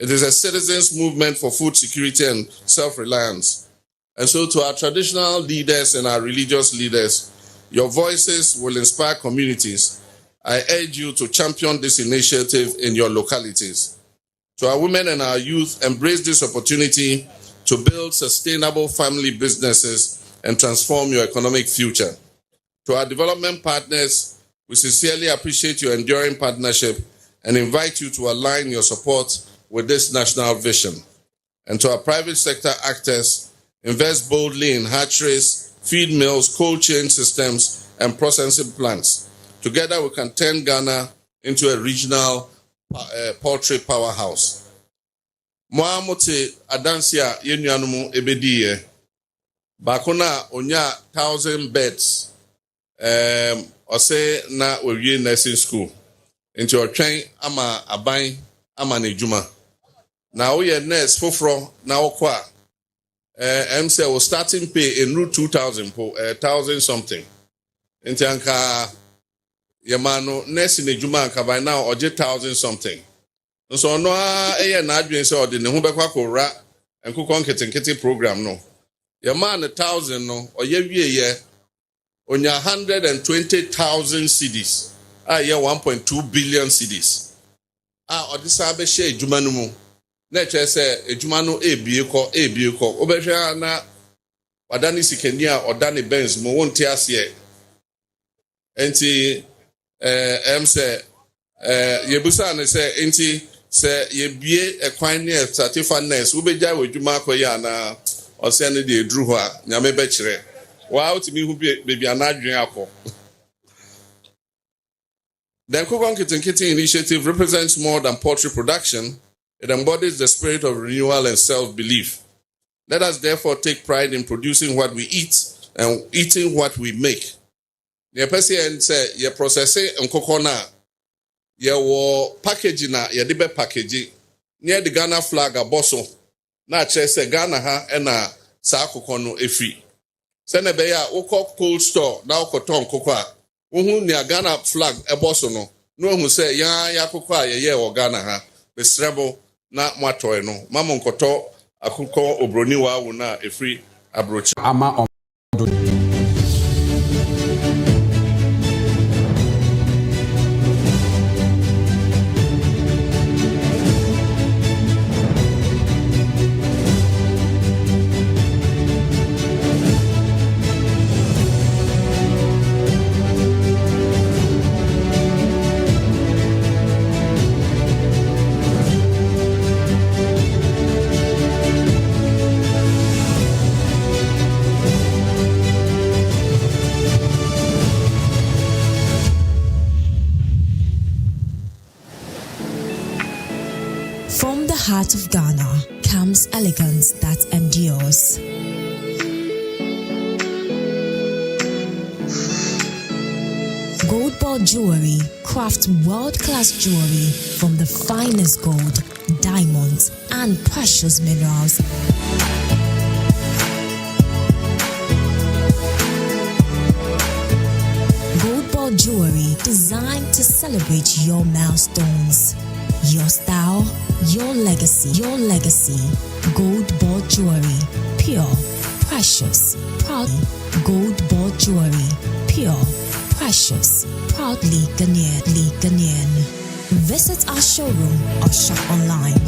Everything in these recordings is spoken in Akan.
It is a citizens' movement for food security and self-reliance. And so to our traditional leaders and our religious leaders, your voices will inspire communities. I urge you to champion this initiative in your localities. To our women and our youth, embrace this opportunity to build sustainable family businesses and transform your economic future. To our development partners, we sincerely appreciate your enduring partnership and invite you to align your support with this national vision. And to our private sector actors, invest boldly in hatcheries, feed mills, cold chain systems, and processing plants. Together, we can turn Ghana into a regional poultry powerhouse. Moamote Adansia Yenuanumu Ebediye. Bakuna onya 1,000 beds. Ose na wewie nursing school. Into your train ama aban ama nejuma. Na oye nurse foforo na okwa. Say was starting pay in route 2,000 po 1,000 something. Into anka yamano nurse nejuma anka by now oje 1,000 something. So no eye na adwen say ode ne ho bekwa kora enkukon ketenkete program no. Yaman 1,000 no oye wieye onya 120,000 cedis. Ye 1.2 billion cedis. Odisa be share ejuma no mu. Na che say ejuma no ebie kọ obehwa na wadani sikani a odani Benz mo wonte ase enti say yebusa ne say enti say yebie ekwan ne certificateness wo beja wadwuma akoya na ose ne de eduru ho a nyame be kire wa utimi hu bebi anadwen akọ. The Nkukon Kitinkiti initiative represents more than poultry production. It embodies the spirit of renewal and self-belief. Let us therefore take pride in producing what we eat and eating what we make. The person say ye processing nkoko na ye wo packaging na ye debe packaging near the Ghana flag aboso na che say Ghana ha na sa akoko no efi. Se na be ya ukọ cold store na ukoton nkoko a uhu ni Ghana flag eboso no hu say ya akoko a ye wo Ghana ha besrebo na mwatoy no mama nkoto akoko obroni wa wu na efri abrochi ama From the heart of Ghana comes elegance that endures. Gold ball jewelry crafts world-class jewelry from the finest gold, diamonds, and precious minerals. Gold ball jewelry designed to celebrate your milestones. Your style, your legacy, your legacy. Gold ball jewelry, pure, precious, proudly. Gold ball jewelry, pure, precious, proudly Ghanaian. Visit our showroom or shop online.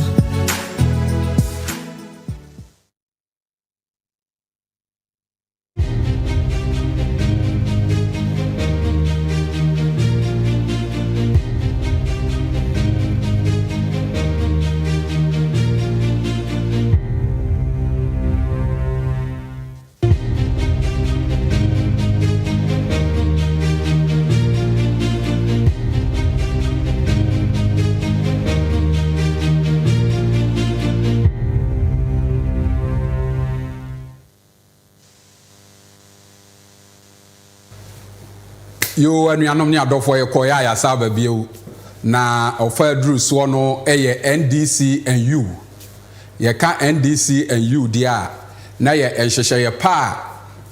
Yo anuanom ne adofo ye koya ya saba bieu na ofa dru so no eye NDC and U ye ka NDC and U dia na ye enhyehyɛ ye pa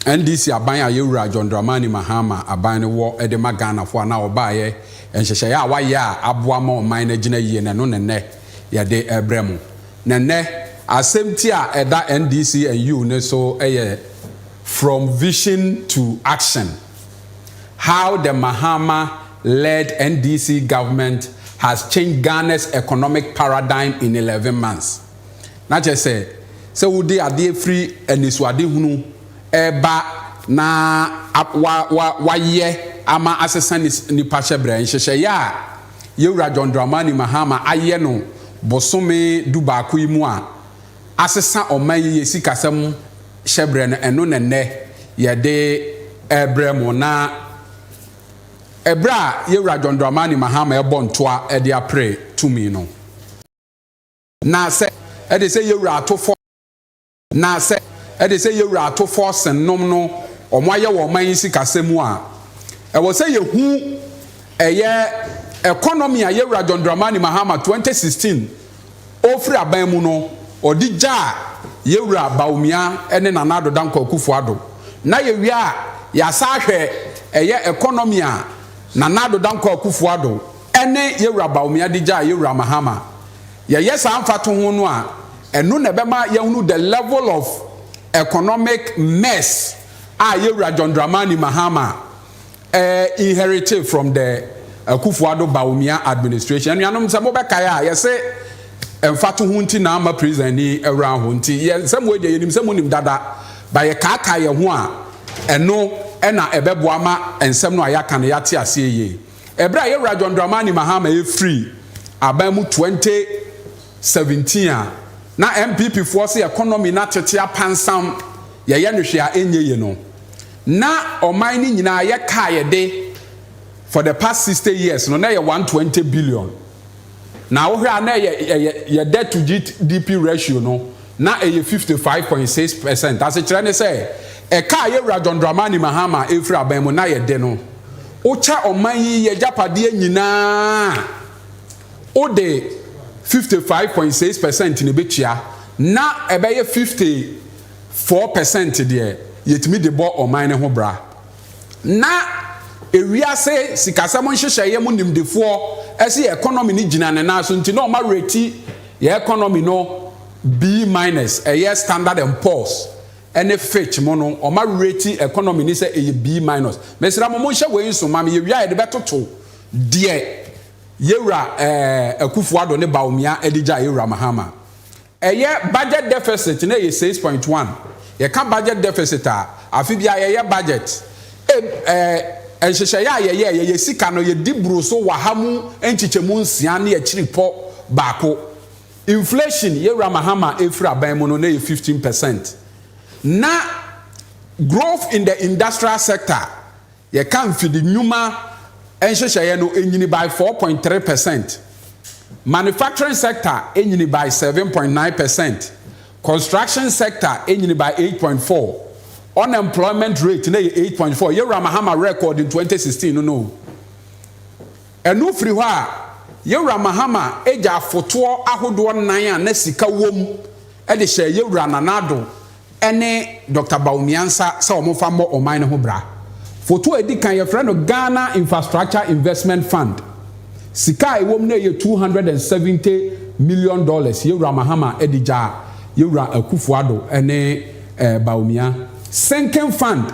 NDC aban a yewura John Dramani Mahama aban ne wo ede magana fo na oba ye enhyehyɛ a waye a aboa ma oman na gina yie ne no ne ye de ebremu nene asɛmti a ɛda NDC and you ne so from vision to action. How the Mahama-led NDC government has changed Ghana's economic paradigm in 11 months. Not just say wudi ade free eniswade hunu eba na waye ama asesa nipa hyebre nhyehyɛ ya yewura John Dramani Mahama aye no bosome dubaako yi mu a asesa oman yi sikasɛm hyebre no eno nenne yɛde ebremu na ebra yewura John Dramani Mahama ebo ntoa ede apre tumi no na se ede se yewura atofo na se ede se yewura atofo sennom no omo aye wo man yi sikasɛm a ewo se yehu eye economy a yewura John Dramani Mahama 2016 ofri aban mu no odi ja yewura Baumia ene Nanado Dankwa Akufo-Addo na yewia ya sa hwe eye economy a Nanado Dankwa Akufo-Addo ene yewura Baumia di ja yewura Mahama ye sa amfato ho no a eno na bema yehunu the level of economic mess a yewura John Dramani Mahama inherited from the Akufo-Addo Baumia administration. And yanom se mo bekaya ye se emfato ho nti na ama president ni ewra ho nti ye se mo de yenim se mo nim dada ba ye kaka ye ho a eno ena ebebo ama ensem no ayaka na yate ase ye ebra yewra John Dramani Mahama e free aban mu 2017 a na MPP force economy na tete apansam ye no hwe a enye ye no na oman ni nyina ye ka ye de for the past 60 years no na ye 120 billion na wo hwe na ye debt to GDP ratio no na ye 55.6%. as kire ne say e ka ye wura John Dramani Mahama efri aban mu na ye de no o cha oman yi ye japade nyina o de 55.6% ne betua na ebe ye 54% de yetimi de bo oman ne ho bra na ewiase sikasam nhyehyeye mu nimdefo ese economy ni gina ne na so nti na o ma rate ye economy no B- eye Standard & Poor's ene Fitch mo no o ma rate economy ni say eye B-. mesra mo hye we so ma me ye wia ye de betoto de yewura Akufo-Addo ne Baumia edija yewura Mahama eye budget deficit na ye 6.1 ye ka budget deficit a afi bia ye budget enhyehyeye ye sika no ye diburo so wahamu enchichemu nsia na ye chiripo baako inflation yewura Mahama efri aban mu no na ye 15%. na growth in the industrial sector ye kan fi the nyuma enhyehyeye no enyini by 4.3%. manufacturing sector enyini by 7.9%. construction sector enyini by 8.4%. unemployment rate na 8.4. yewura Mahama record in 2016 no enu free ho a yewura Mahama eja foto ahodo nan a na sika wom e de hye yewura Nanado ene Dr. Baumiansa sa omofa mo oman ne ho bra foto edi kan ye frɛ no Ghana Infrastructure Investment Fund sika ewom na ye $270 million yewura Mahama edija yewura Akufo-Addo ene Baumia sinking fund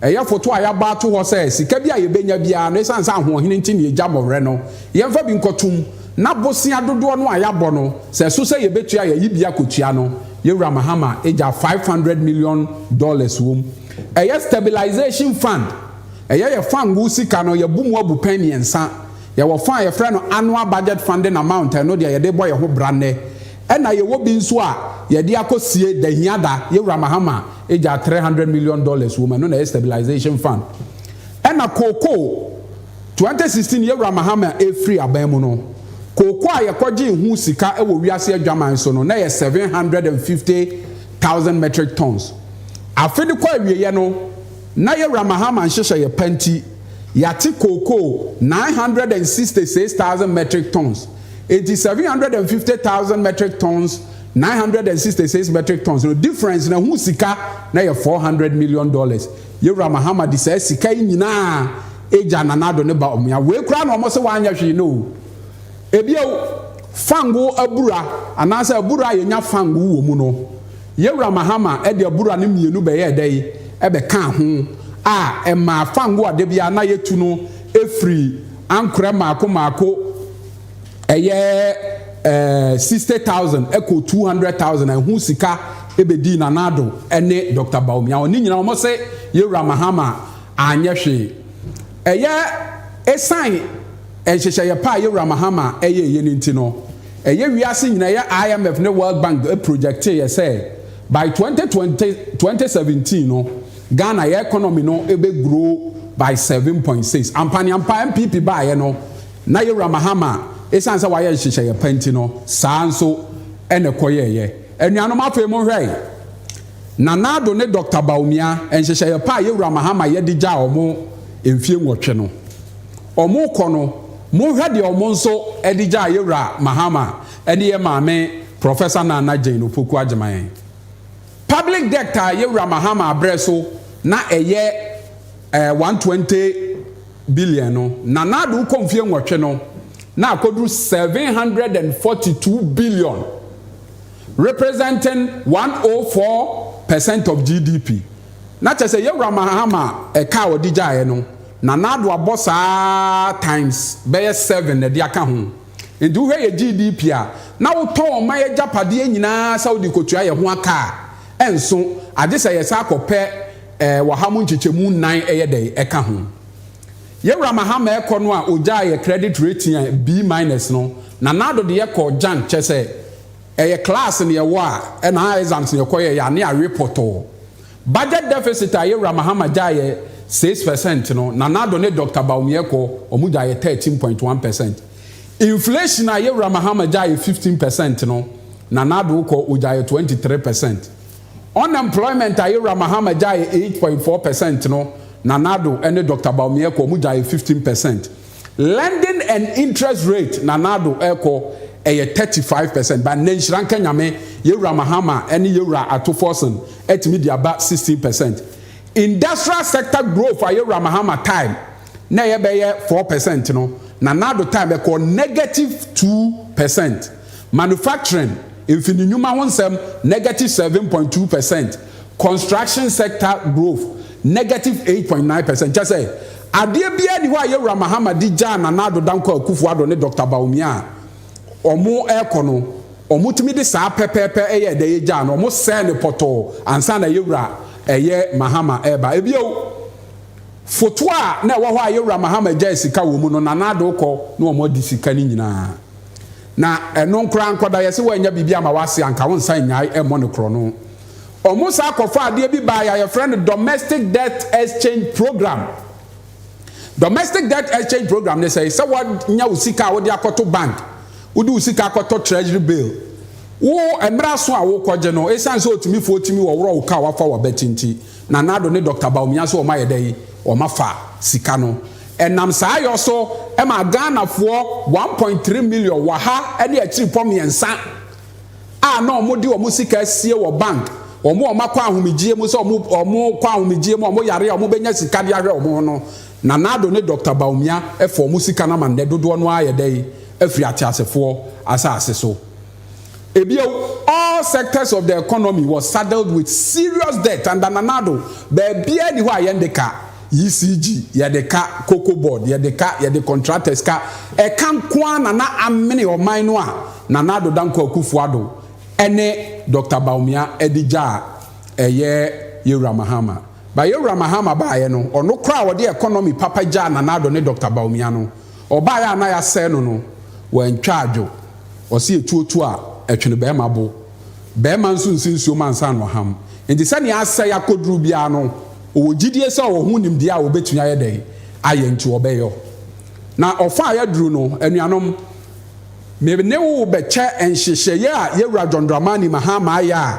eya foto aya ba to ho say sika bia ye benya bia no sansa ahohene nti ne eja mowre no ye mfa bi nkotum na bosia dodo no aya bo no se so say ye betua ye bia kotua no yewura Mahama eja $500 million wom eya stabilization fund eya ye fund go sika no ye bumu abu penny ensa ye wo fan ye frɛ no annual budget funding amount no de ye de boy ho brane ena ye wo bi nso a ye de akosie da hiada yewura Mahama eja $300 million woman no na stabilization fund ena koko 2016 yewura Mahama efri aban mu no koko a ye kwaje hu sika e wo wiase adwaman so no na ye 750,000 metric tons afedi kwa wiye no na yewura Mahama nhyehyɛ ye panti yati koko 966,000 metric tons 750,000 metric tons 966 metric tons. The difference na hu sika na ye $400 million. Yewura Mahama di say sika nyina eja Nanado ne Baumia. We kura no mo se wanya hwe no. Ebia fango abura anase abura yenya fango wo mu no yewura mahama e de abura ne mienu be ye dai e be kan ho a e ma fango ade bia na yetu no efri ankure maako eye 60,000 eko 200,000 and hu sika ebedi na nado ene Dr. Bawumia oni nyina mo se yewura mahama anye hwe eye esan ehyehyɛ ye pa yewura mahama eye ye nti no eye wiase nyina ye IMF ne World Bank a project ye say by 2017 no Ghana ye economy no ebe grow by 7.6 ampani MPP ba ye no na yewura mahama esan se wa ye hyehyɛ ye panti no saa nso ene koye ye anuanom afei mo hwɛ na nado ne Dr. Bawumia enhyehyɛ ye pa yewura mahama ye di gya omo emfie nwɔtwe no omo kɔ mo hwɛ de omo nso edigya yewura mahama ene ye maame Professor Nana Jane Opoku Agyeman public debt yewura mahama abreso na eye 120 billion no na nado konfie nwɔtwe no na akoduru 742 billion representing 104% of GDP na chese yewura mahama eka odigya no na nado abosa times be 7 na de aka ho ndu hwe ye GDP a na woton ma ye japade nyina Saudi kotua ye ho aka enso ade se ye sa akopɛ wahamu nchichemu 9 eye de eka ho yewura mahama ekɔ no a ogya ye credit rating B- no na nado de ye kɔ jan chese eye class ne ye wo a na exams ne kɔ ye ya ne a report budget deficit a yewura mahama jaye 6% no na nado ne Dr. Bawumia ko omuja ye 13.1%. Inflation a yewura mahama jaye 15% no na nado ko ojaye 23%. Unemployment a yewura mahama jaye 8.4% no na nado ene Dr. Bawumia ko omuja ye 15%. Lending and interest rate na nado eko 35%, but nenshran kanyame yewura mahama ene yewura atoforsen etimi dia ba 16%. Industrial sector growth for yewura mahama time na ye be 4% no na nado time eko -2%. Manufacturing infini nyuma honsem -7.2%. Construction sector growth -8.9%. Just say ade bia ni wa yewura mahama di ja na nado danko Akufo-Addo ne Dr. Bawumia omo ekono omo timi de saa pepepe eye de ye ja no omo se ne poto ansa na yewura eye mahama eba ebio foto a na wo ho yewura mahama ja sika wo mu no na nado ko na omo di sika ni nyina na eno nkra nkoda ye se wo anya bibia ma wase anka wo nsan nyai emo ne kro no omo sa kofa ade bi ba ya friend domestic debt exchange program. Domestic debt exchange program they say what nya usika wo de akoto bank wudi usika akoto treasury bill wo emra so a wo koje no esan so otimi fo otimi wo woro wo ka wa fa wa betinti na nado ne Dr. Bawumia so o ma yedai o ma fa sika no enam saa yo so e ma Ghana fo 1.3 million wa ha e de akiri pom yensa a na omo di omo sika sie wo bank omo makwa ahomegye mu so omo kwa ahomegye mu omo yare omo benya sika de ahwe omo no na nado ne Dr. Bawumia efo musika na man de dodo no ayedai afri atiasefo asase so ebio all sectors of the economy was saddled with serious debt and nado bia ni ho ayendeka ECG yedeka cocoa board yedeka yede contractors ka e kan kwa na amene oman no a na nado danko Akufo-Addo ene Dr. Bawumia edija eye yewura mahama ba yewura mahama ba ye no ono kra wo de economy papa ja na nado ne Dr. Bawumia no oba ya na ya se no wan twaadwo osi etuotu a etwene be mabo be man so nsinsuo mansa no ham enti se ne asa ya koduru bia no owogidie se wo hu nimdia wo betunya ye den aye nti obeyo na ofa ya duru no anuanom me ne wo be che enhyehyeye a yewura John Dramani Mahama ya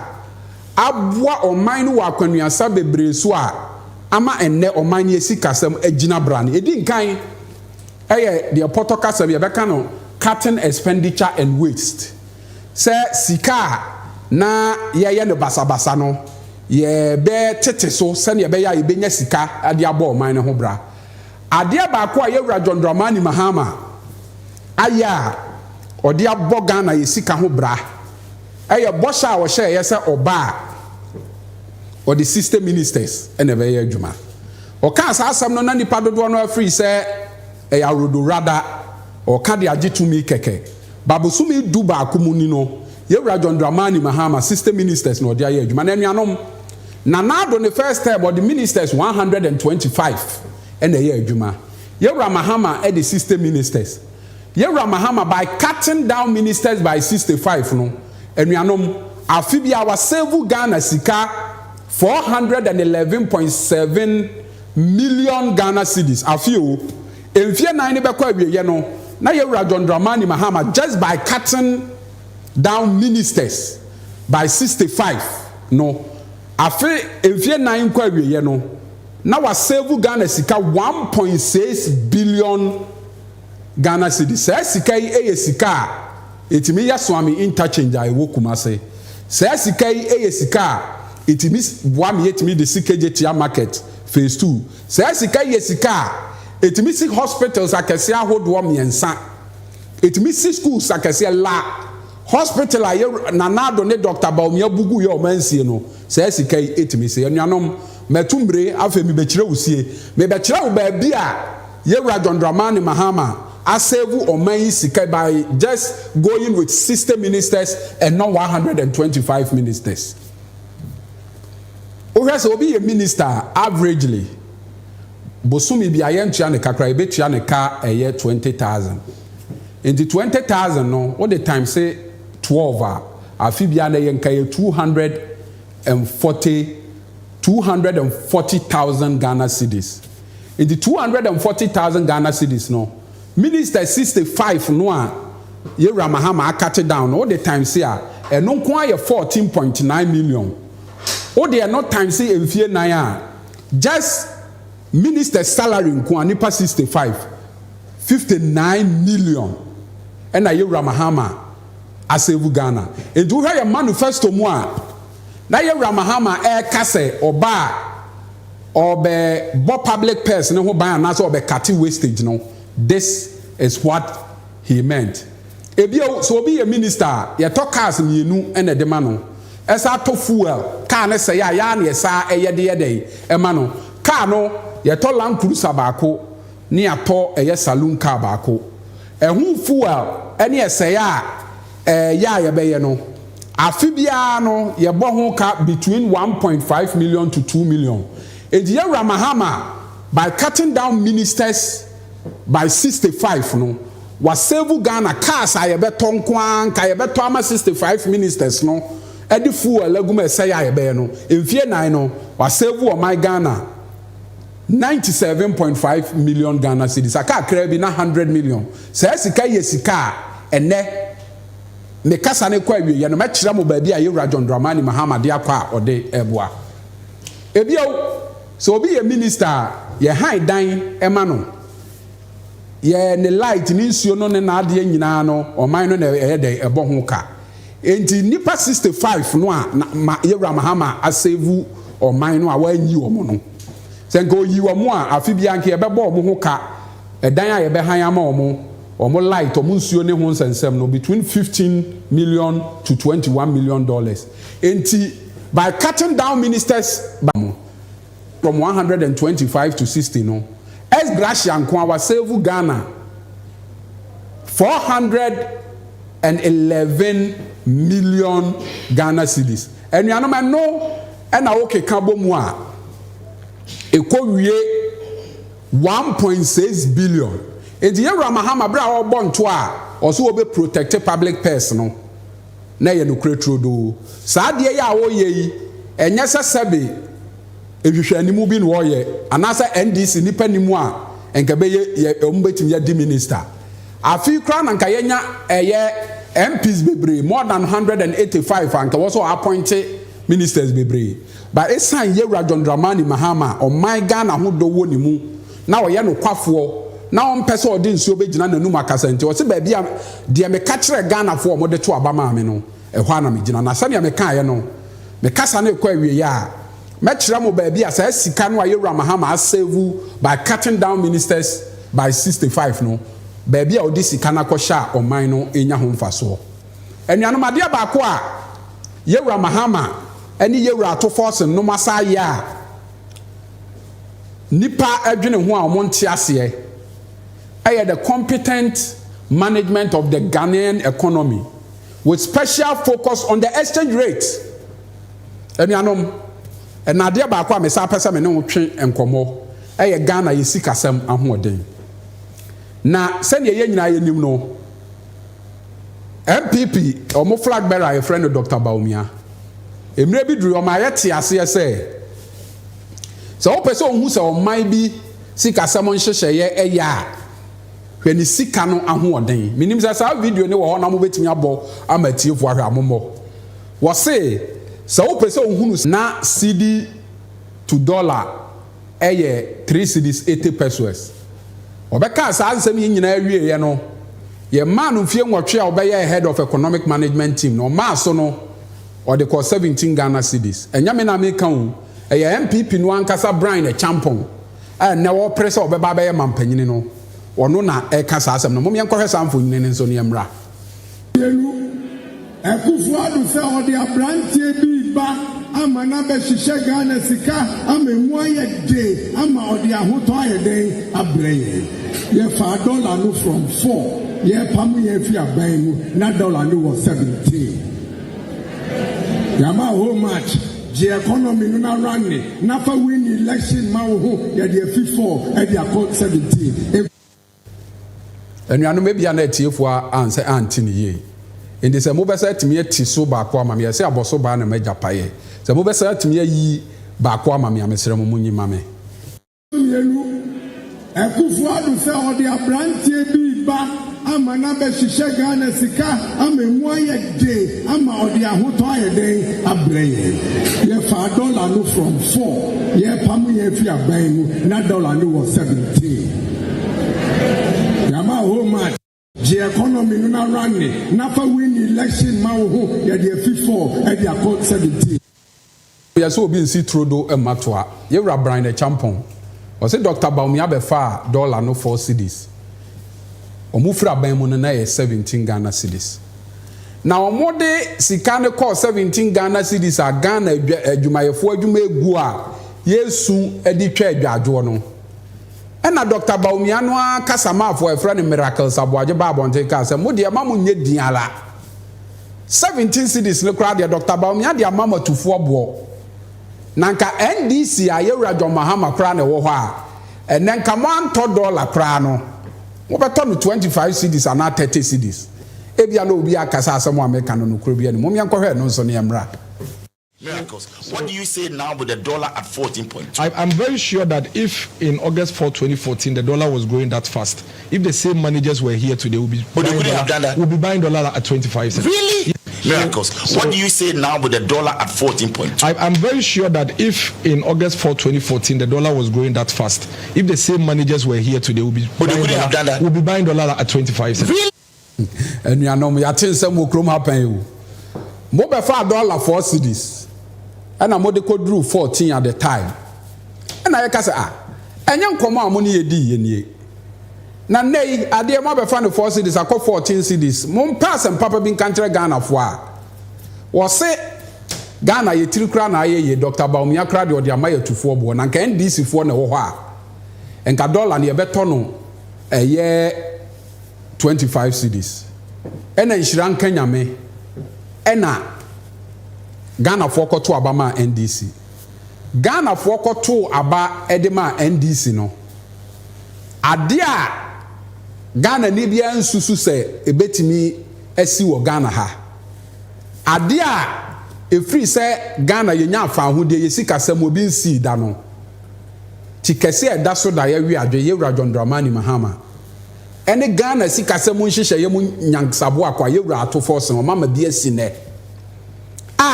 abua oman no wa kwanuasa bebre so a ama enne oman ye sikasem agina brane edi nkan eye the protocol ye beka no cutting expenditure and waste se sika na ye no basabasa no ye be tete so se ne be ya ye benya sika ade abo oman ne ho bra ade ba ko a yewura John Dramani Mahama aya odi abɔ Ghana yesika ho bra eye bɔsha a wɔhyɛ yɛsɛ ɔba or the system ministers ene be yɛ adwuma ɔka sa asɛm no na nipa dodo no afiri sɛ ɛyɛ arodo rada ɔka de agye tumi kɛkɛ babosumi du ba akomuni no yewura John Dramani Mahama system ministers no ɔde ayɛ adwuma na anuanom na nado the first time or the ministers 125 ene yɛ adwuma yewura Mahama the system ministers yewura Mahama by cutting down ministers by 65 no anuanom afibia wa save Ghana sika 411.7 million Ghana cedis afio emfie nan ne bekọ awieye no na yewura John Dramani Mahama just by cutting down ministers by 65 no afi emfie nan kwa awieye no na wa save Ghana sika 1.6 billion Ghana cedis say sika yi sika etimi ya swami interchange a ewo Kumase say sika yi sika etimi boami etimi de sika jetia market phase 2 say sika yi sika etimi si hospitals akese ahodo miensa etimi si schools akese la hospital aye nanado ne Dr. Baumia bugu ye omansie no say sika yi etimi se anuanom metumbre afemi be kire usie me be kire wo ba bia yewura John Dramani Mahama asevu oman sika by just going with system ministers and not 125 ministers. Ohwese obi ye minister averagely bosumi bi ayentua ne kakra ebetua ne ka eye 20,000. In the 20,000 no what the time say 12 afi bia na yenka ye 240,000 Ghana cedis. In the 240,000 Ghana cedis no minister 65 no a yewura Mahama akate down all the time say a eno nko aye 14.9 million. O they are not time say emfie nan a just minister salary nko anipa 65 59 million and na yewura Mahama asevu Ghana edu hwe manifesto mu a na yewura Mahama kase oba obe bo public purse ne ho ban na so obe kati wastage no. This is what he meant. Ebio so obi a minister ye talk cars mienu ene de ma no esa to fuel car ne se ya na esa eye de ema no car no ye to Land Cruiser baako ne ato eye saloon car baako ehu fuel ene ese ya ye be ye no afibia no ye bo ho ka between 1.5 million to 2 million. Yewura Mahama by cutting down ministers by 65 no was save Ghana cars aye beto nkoan ka ye beto ama 65 ministers no edi fuel aguma say aye be no emfie nan no was save o my Ghana 97.5 million Ghana cedis aka kra bi na 100 million say sika ye sika ene me kasa ne kwa wie ye no mekira mo ba bi aye John Dramani Mahama de akwa ode eboa ebio so obi ye minister ye high dan ema no ye ne light ni nsuo no ne na ade nyina no oman no na de ebo ho ka enti nipa 65 no a yewura Mahama asevu oman no a wanyi omo no senko yi omo a afibia nke ebebo omo ho ka edan a ye be han ama omo light omo nsuo ne ho nsensem no between 15 million to 21 million dollars enti by cutting down ministers from 125 to 60 no Gracia nkwa wa save Ghana 411 million Ghana cedis. Enuanom no na woke ka bomu a ekowie 1.6 billion. Enti yewura Mahama bra obọ nto a oso obe protect public purse no na ye no kretro do. Saa de ya wo ye yi enye sebe ehwehwanimu bi no ye anasa NDC nipa nimu a enka be ye ombetim ya di minister afi kra na nka yenya MPs bebre more than 185 anka was appointed ministers bebre but esan yewura John Dramani Mahama o my Ghana ho do wo nimu na oye no kwafo na on pese odi nsuo be gina nanum akasante o se ba bia de me ka kire Ghana fo mo de to abama me no ehwa na me gina na sane me kan ye no me kasa na ekwa wie ya metira mo ba bia sa sika no ayewura Mahama save by cutting down ministers by 65 no baabi a odi sika na kɔhya ɔman no enya ho mfasoɔ anuanom adeɛ baako a yewura mahama ɛne yewura ato force no masaye a nipa adwene ho a ɔmo nte aseɛ ɛyɛ the competent management of the Ghanaian economy with special focus on the exchange rate anuanom ɛnadeɛ baako a mesa pɛsɛ me ne ho twe nkɔmmɔ ɛyɛ Ghana yɛ sikasɛm ahoɔden na sɛnea yɛ nyinaa yɛnim no MPP ɔmo flag bearer a yɛfrɛ no Dr. Baumia emire bi duru ɔmo ayɛ te aseɛ sɛ wopɛ sɛ ohun sɛ ɔman bi sikasɛm nhyehyɛeɛ ɛyɛ a hwɛ ne sika no ahoɔden minim sɛ saa video ne wɔ hɔ na mo betumi abɔ ama tiefo ahwɛ amomɔ wɔse sɛ wopɛ sɛ ohun na CD to dollar ɛyɛ 3 cedis 80 pesos ɔbɛka saa nsɛm yi nyinaa wie yɛ no yɛ man no fie nwɔtwe a ɔbɛyɛ head of economic management team no ɔmaa so no ɔde kɔ 17 Ghana cedis ɛnya me na meka o ɛyɛ MPP no ankasa Brian Champon ɛnɛ wɔpere sɛ ɔbɛba bɛyɛ mampanyini no ɔno na ɛka saa asɛm no mom yɛnkɔhwɛ saa mfonyini ne nso ne yɛmmra ɛkufu adu sɛ ɔde abranteɛ bi ba ama na bɛhyehyɛ Ghana sika ama emu ayɛ de ama ɔde ahotɔ ayɛ den abrɛ yɛn yɛfa dollar no from 4 yɛpam yɛn fi aban mu na dollar no wɔ 17 yama how much the economy no na run ne na fa win election ma wo ho yɛde afi 4 ɛde akɔ 17 anuanom ebia na etiefo a ansɛ anti ne yie indi sɛ mobɛsɛ atumi ati so baako ama me yɛsɛ abɔso baa na magya paeɛ sɛ mobɛsɛ atumi ayi baako ama me amesrɛ mo munyi ma me ɛkufu adu sɛ ɔde abranteɛ bi ba ama na bɛhyehyɛ Ghana sika ama emu ayɛ de ama ɔde ahotɔ ayɛ den abrɛ yɛn yɛfa dollar no from 4 yɛpam yɛn fi aban mu na dollar no wɔ 17 yama how much the economy no na run ne na fa win election ma wo ho yɛde afi 4 ɛde akɔ 17 yɛsɛ obi nsi trodo mmatoa yɛwura Brian Champon ɔsɛ Dr. Baumia bɛfa dollar no 4 cedis ɔmo fira ban mu no na yɛ 17 Ghana cedis na ɔmo de sika ne kɔ 17 Ghana cedis a Ghana adwumayɛfo adwuma egu a yesu edi twa adwadwo no ɛna Dr. Baumia no akasa maafo ɛfrɛ ne miracles aboagye ba abɔnten ka sɛ mo de ma mo nye diala 17 cedis ne kora de Dr. Baumia de ama matufo boɔ nanka NDC a yewura John Mahama kora ne wɔ hɔ a ɛnɛ nka mo antɔ dollar kora no mo bɛtɔ no 25 cedis ana 30 cedis ebia na obi akasa asɛm America no kuro bia ne mo yankɔhwɛ no nso ne yɛmra. Miracles. What do you say now with the dollar at 14.2? I'm very sure that if in August 4, 2014, the dollar was growing that fast, if the same managers were here today, we'll be buying dollar at 25 cents. Really? Miracles. What do you say now with the dollar at 14.2? I'm very sure that if in August 4, 2014, the dollar was growing that fast, if the same managers were here today, we'll be buying dollar at 25 cents. Really? And you know, me atin some mo krom happen you. Mo be fa dollar 4 cedis. And I'm de drew 14 at the time. And I can say, and young come on money ye di ye. Na nay, I dear mother found the 4 cedis, I call 14 cedis. Mon pass and papa bin country Ghana for. Was say Ghana ye 3 crown a ye Dr. Baumia crowd or the Amaya to 4 born and can DC for no wa. And Cadol and ye betono a year 25 cedis. And then Shran Kenya me. Ena Ghana foko to abama NDC. Ghana foko to aba edema NDC no. Adia Ghana ni bia nsusu se ebetimi esi wo Ghana ha. Adia efri se Ghana yenya afa ahode yesika sam obi nsi da no. Ti kese eda so da ye wi adwe ye wura John Dramani Mahama. Ene Ghana sika sam nhihye ye mu nyansabo akwa ye wura ato force no mama bi esi ne.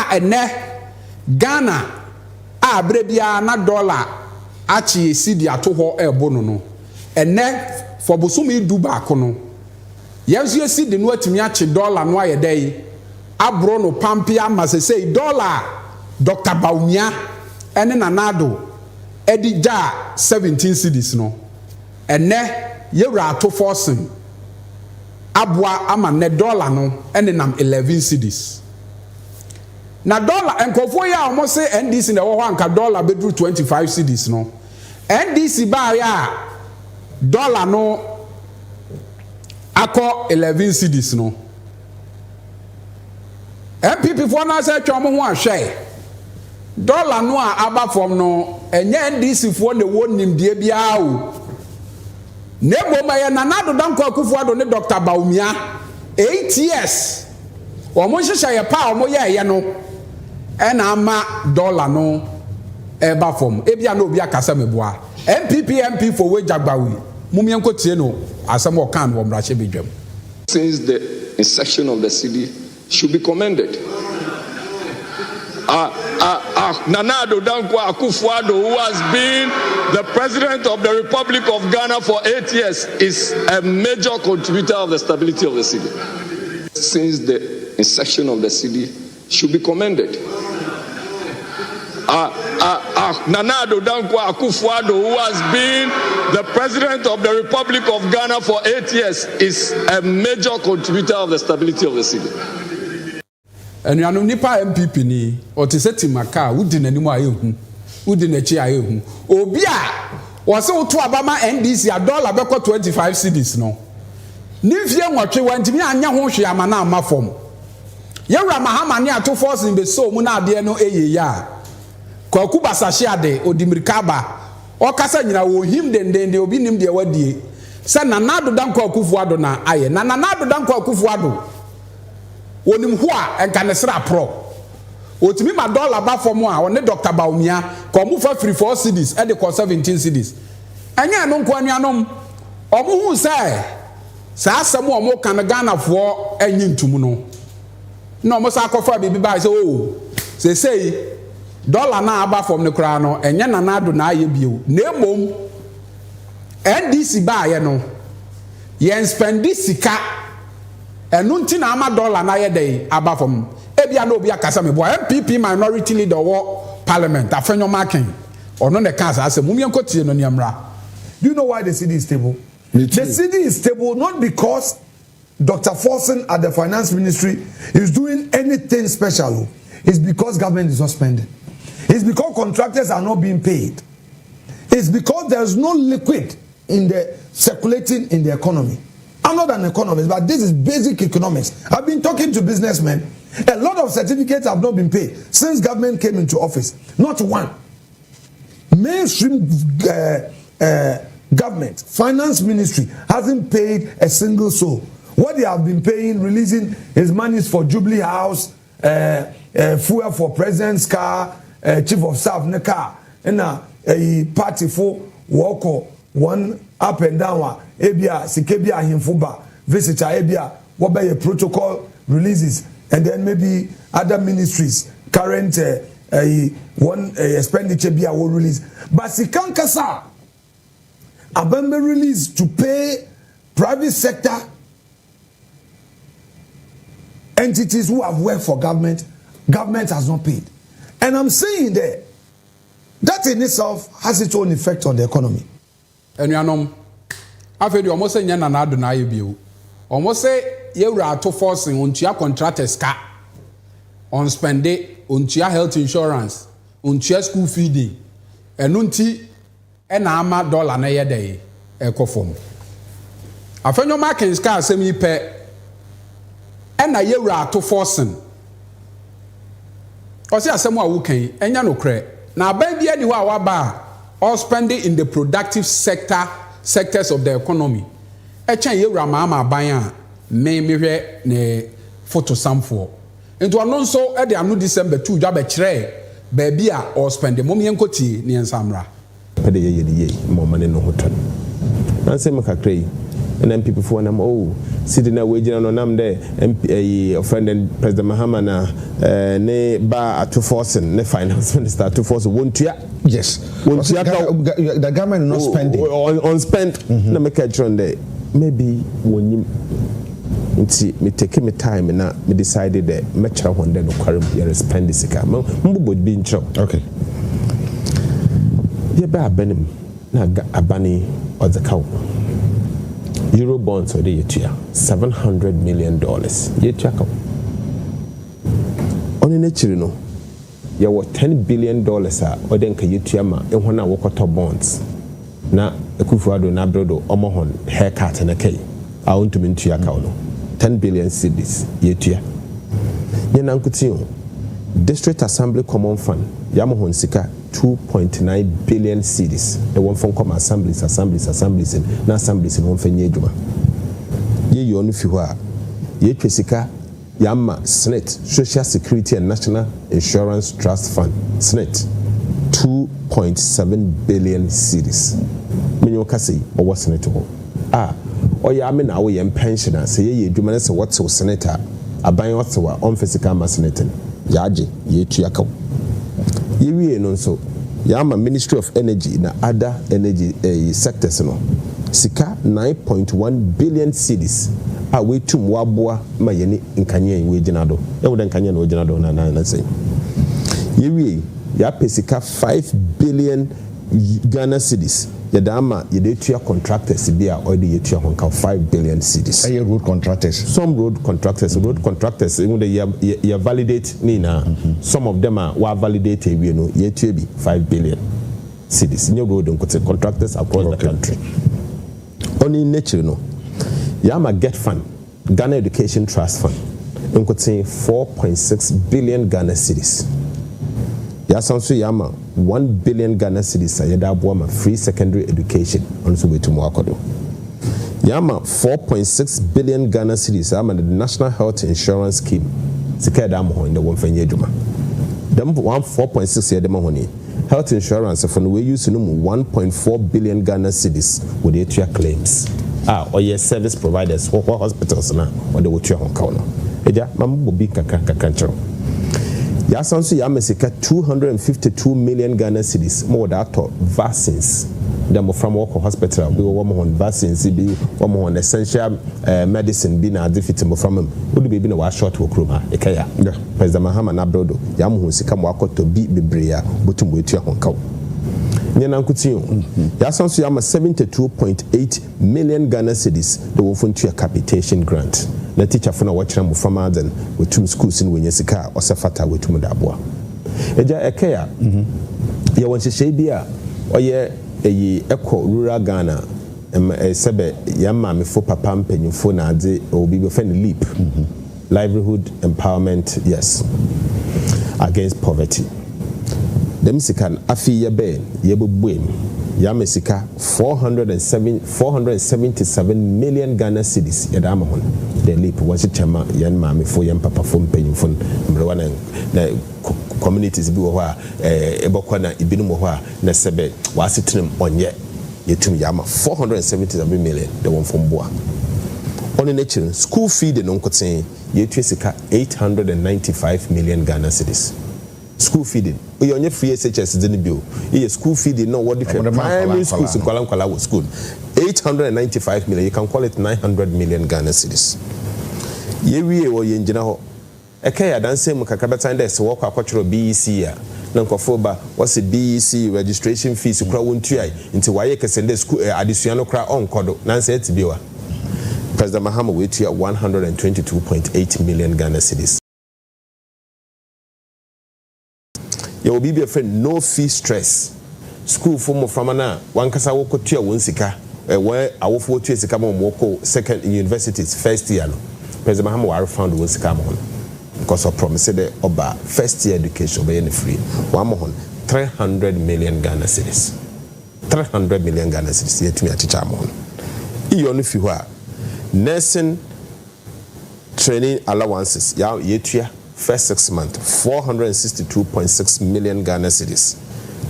Ene Ghana brebia na dollar achi sidi ato ho ebo no ene for bosumi du baako no yenso sidi no atimi achi dollar no ayedai abro no pampia masese dollar Dr. Baumia ene nanado edi ja 17 cedis no ene yewra ato forcing abua ama ne dollar no ene nam 11 cedis. Na dollar enkofo ya almost say NDC na wo anka dollar bedru 25 cedis no. NDC ba ya dollar no akọ 11 cedis no. MPP for na say twom ho ahwe. Dollar no a aba from no enye NDC for ne wonim die bia o. Nebo maye nanado danko akufuado ne Dr. Baumia 8 years. Omo hihya ye pa omo ye no ena ama dollar no eba from ebia na obi akasa meboa. MP for we jagbawi. Mumien ko tie no asem o kan wo mrache bedwam. Since the inception of the city should be commended. Nanado Dankwa Akufo-Addo, who has been the president of the Republic of Ghana for 8 years, is a major contributor of the stability of the city. Since the inception of the city should be commended. Nanado Dankwa Akufo-Addo, who has been the president of the Republic of Ghana for 8 years, is a major contributor of the stability of the city. And you know, nipa MPP ni otiseti maka udi na nimu ayehu udi na chi ayehu obi a wose otu abama NDC a dollar beko 25 cedis no nifie nwotwe wantimi anya ho hwe ama na ama fom yewra mahama ne ato force in be so mu na ade no eye ya kwaku basahye ade odimirikaba okasa nyina wo him dendende obi nim de wadie se Nanado Dankwa Akufo-Addo na aye na Nanado Dankwa Akufo-Addo onim ho a enkanesra pro otimi ma dollar ba for mo a one Dr. Baumia ko mu fa free 4 cedis e de ko 17 cedis anya no nko anuanom omo hu say sa asem omo kan Ghana fo anyi ntum no na omo sa akofa bibi ba say oh say dollar na aba from ne kra no enye Nanado na aye bio na emom NDC ba ye no yen spendi sika enunti na ama dollar na ye dey aba from ebia na obi akasa me boy MPP minority leader wo parliament afenyo makin ono ne kan asa mumien kotie no niamra. Do you know why the city is stable? The city is stable not because Dr. Forson at the finance ministry is doing anything special. It's because government is not spending. It's because contractors are not being paid. It's because there's no liquid in the circulating in the economy. I'm not an economist, but this is basic economics. I've been talking to businessmen. A lot of certificates have not been paid since government came into office. Not one. Mainstream government, finance ministry hasn't paid a single soul. What they have been paying, releasing his monies for Jubilee House, fuel for president's car, chief of staff ne car, and a party for walk one up and down. Ebia sikebia himfuba visitor ebia what by a protocol releases and then maybe other ministries current one expenditure bia will release but sikankasa abambe release to pay private sector entities who have worked for government has not paid, and I'm saying that in itself has its own effect on the economy. And you know afedi almost say nya Nanado na aye bio almost say yewra ato forcing ontua contractors ka on spende ontua health insurance ontua school feeding enunti e na ama dollar na ye dey e kofom afenyo markings ka asemi pe e na yewra ato forcing o se asemu a wo kan enya no kre na aban bia ni ho a waba all spending in the productive sectors of the economy. Echen yewra ma ban a me hwe ne photo samfo. Into anon so e de anu December 2 dwa be kire ba bia or spend mom yenkotie ne ensamra. Pede ye mo mane no hoton. Anse makakre and people for them sitting na wagina no nam there friend and President Mahama na ne ba ato forcing ne finance minister to force won't ya yes the government is not spending on spend na make a on there maybe when me take me time na me decided that me try one day no carry me spend this car mbo be in chop okay ye ba benim na abani or the cow Euro bonds or the $700 million. Yetua ka. Oni ne chiri no. Ya wo $10 billion a oden ka yetua ma ehona wokoto bonds. Na Akufo-Addo na brodo omohon haircut na kai. A ontumi ntua ka no. 10 billion cedis yetua. Nyena nkutio. District Assembly Common Fund yamohon sika 2.9 billion cedis. The one from come assemblies and na assemblies in one for nyejuma. Ye yonu fi ho a ye twesika yamma Senate Social Security and National Insurance Trust Fund Senate 2.7 billion cedis. Menyo kase owo Senate ho. Oya ame na wo yem pensioner say ye edwuma na say what to senator aban otewa on physical ma Senate yaje ye tuaka. Ye wie no so yama Ministry of Energy na other energy sectors no sika 9.1 billion cedis a we tum waboa ma yene nkanye we ginado e wo de nkanye na we ginado na say ye wie ya pesika 5 billion Ghana cedis ya dama ye de tua contractors bia or de ye tua honka 5 billion cedis aye road contractors even the you validate ni na some of them are validate we no ye tua bi 5 billion cedis new road contractors across the country only nature no yama get fund Ghana Education Trust Fund nkotin 4.6 billion Ghana cedis ya sanso yama 1 billion Ghana cedis ayeda aboa free secondary education onso wetumu akodo yama 4.6 billion Ghana cedis ama the National Health Insurance Scheme sikeda mo in the one fanye adwuma dem 4.6 yede mo honi health insurance for no we use no 1.4 billion Ghana cedis with the etua claims or your service providers for hospitals na or the wotua honka no eja mambo bi kaka nchero ya sanso ya mesika 252 million Ghana cedis more that vaccines them from work hospital we were on vaccines be on essential medicine be na defeat mo from would be na wa short wo kroma ekaya President Mahama na brodo ya mo sika mo akoto bi bebrea botum wetua honka nyana nkutin ya sanso ya 72.8 million Ghana cedis the wo funtua capitation grant na teacher for na watching mo from aden wetum schools in wenye sika osefata wetum daboa eja ekaya ya wonhye bia oye eyi eko rural Ghana sebe yamma me fo papa mpanyimfo na ade obi be fan leap livelihood empowerment yes against poverty dem sika afi ye be ye bebuem yamma sika 477 million Ghana cedis ye da ma hon the leap was chama yan ma me fo yan papa fo mpanyimfo mrewa na communities bi wo ho a ebokwa na ibinum ho a na sebe wasitinem onye yetum yama 477 million the one from boa on the children school fee de no nkoten yetu sika 895 million Ghana cedis school feeding we onye free SHS de bio e school feeding no what different primary schools in kwala school 895 million you can call it 900 million Ghana cedis ye wie wo ye ngina ho ekaya danse mu kakabeta nda se wokọ akọchoro BEC ya na nkofo ba wose BEC registration fees kura wontuai nti waye kesende school adesua no kura onkodo na nse etibiwa President Mahama wetua 122.8 million Ghana cedis ya obi be friend no fee stress school for mo famana wankasa wokotua wonsika we awofo wotua sika mo moko second universities first year no President Mahama were found wonsika mo because of promise the oba first year education be free one more 300 million Ghana cedis 300 million Ghana cedis yetumi achicha mo iyo no fi ho a nursing training allowances ya yetua first 6 months 462.6 million Ghana cedis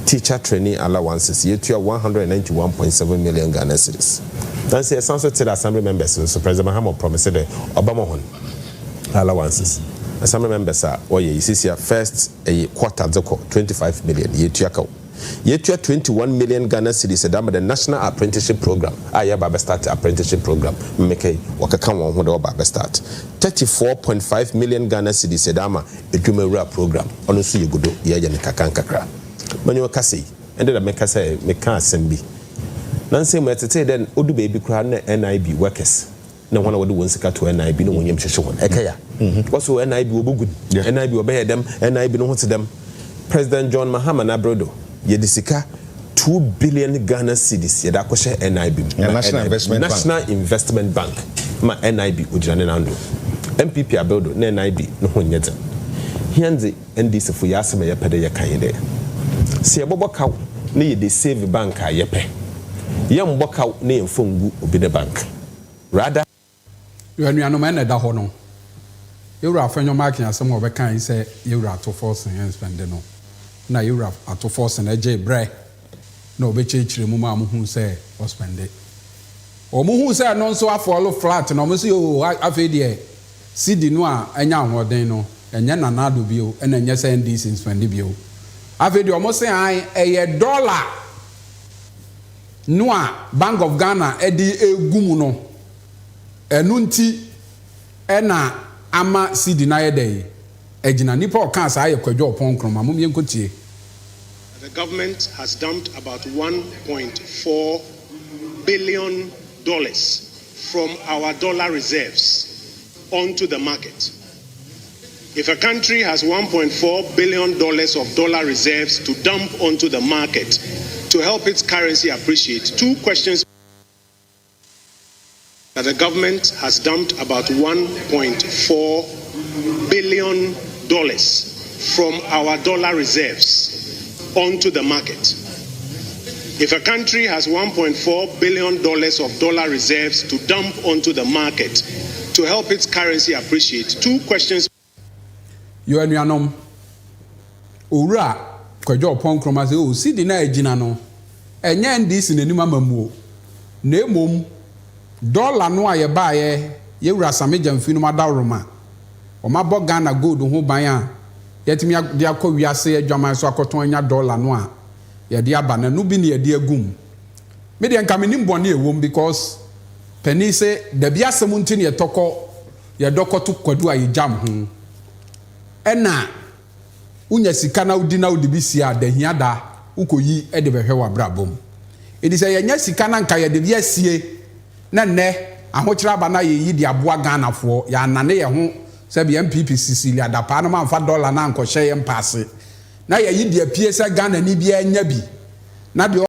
teacher training allowances yetua 191.7 million Ghana cedis then say some to the assembly members so President Mahama promised the obama hon allowances assembly members are this first a quarter 25 million yetua 21 million Ghana cedis adama the national apprenticeship program baba start apprenticeship program make wakaka won ho the baba start 34.5 million Ghana cedis adama edwumawura program ono so yegodo ye ne kakan kakra manyo kase ende da meka say meka asem bi na nsɛm ɛtete den odu baby kra na NIB workers na wana wode won sika to NIB no wonyem hwehwe hon ɛkɛya wɔso NIB obogun NIB obɛyɛ dem NIB no ho te dem President John Mahama Nabrodo ye de sika 2 billion Ghana cedis ye da kɔhye NIB National Investment Bank ma NIB ogyina ne nando MPP abildo na NIB no ho nyedze hianze NDC fo ya asema ye pede ye kan de se ye bobokaw na ye de save bank a ye pɛ ye mbokaw na ye mfongu obi de bank rather Yuanu man da ho no. Yura afenyo mark ya some obekan say yura to force and spend no. Na yura to force and eje bre. Na obechichire mu ma hu say o spend it. O mu hu say no so afolo flat na o say o afi de CD no a anya hoden no enye nanado bio e na enye say NDC spend bio. Afi de o mo say an eye dollar no a Bank of Ghana e di egum no. Enunti ena ama CD na yedey ejina nipa o kan sa aye kwadwo opon kroma mum yenkotie. The government has dumped about $1.4 billion from our dollar reserves onto the market. If a country has $1.4 billion of dollar reserves to dump onto the market to help its currency appreciate, two questions. That the government has dumped about $1.4 billion from our dollar reserves onto the market. If a country has $1.4 billion of dollar reserves to dump onto the market to help its currency appreciate, two questions. You and Yanom Ura Kwajo Pon Kromase o CD na ejina no enye NDC n'anim amamuo na emom dollar no aye baaye ye wura sameja mfinu madaroma o mabọ Ghana gold ho ban a yetimi de akọ wiase adwaman so akoton anya dollar no a ye de aba na no bi ne ye de agum me de nka menim bone ewom because pani se da bia asem nti ne yetokọ ye dokoto kwadu aye jam ho ena unya sika na udi na udi bisi a da hia da ukoyi e de behwe wa brabom edi se ye nya sika na nka ye de bia sie na nne ahokyere aba na ye yi de aboa Ghana fo ya anane ye ho se bi MPP Sicily adapa na manfa dollar na nkɔhye ye mpase na ye yi de apie se Ghana ni bia nya bi na de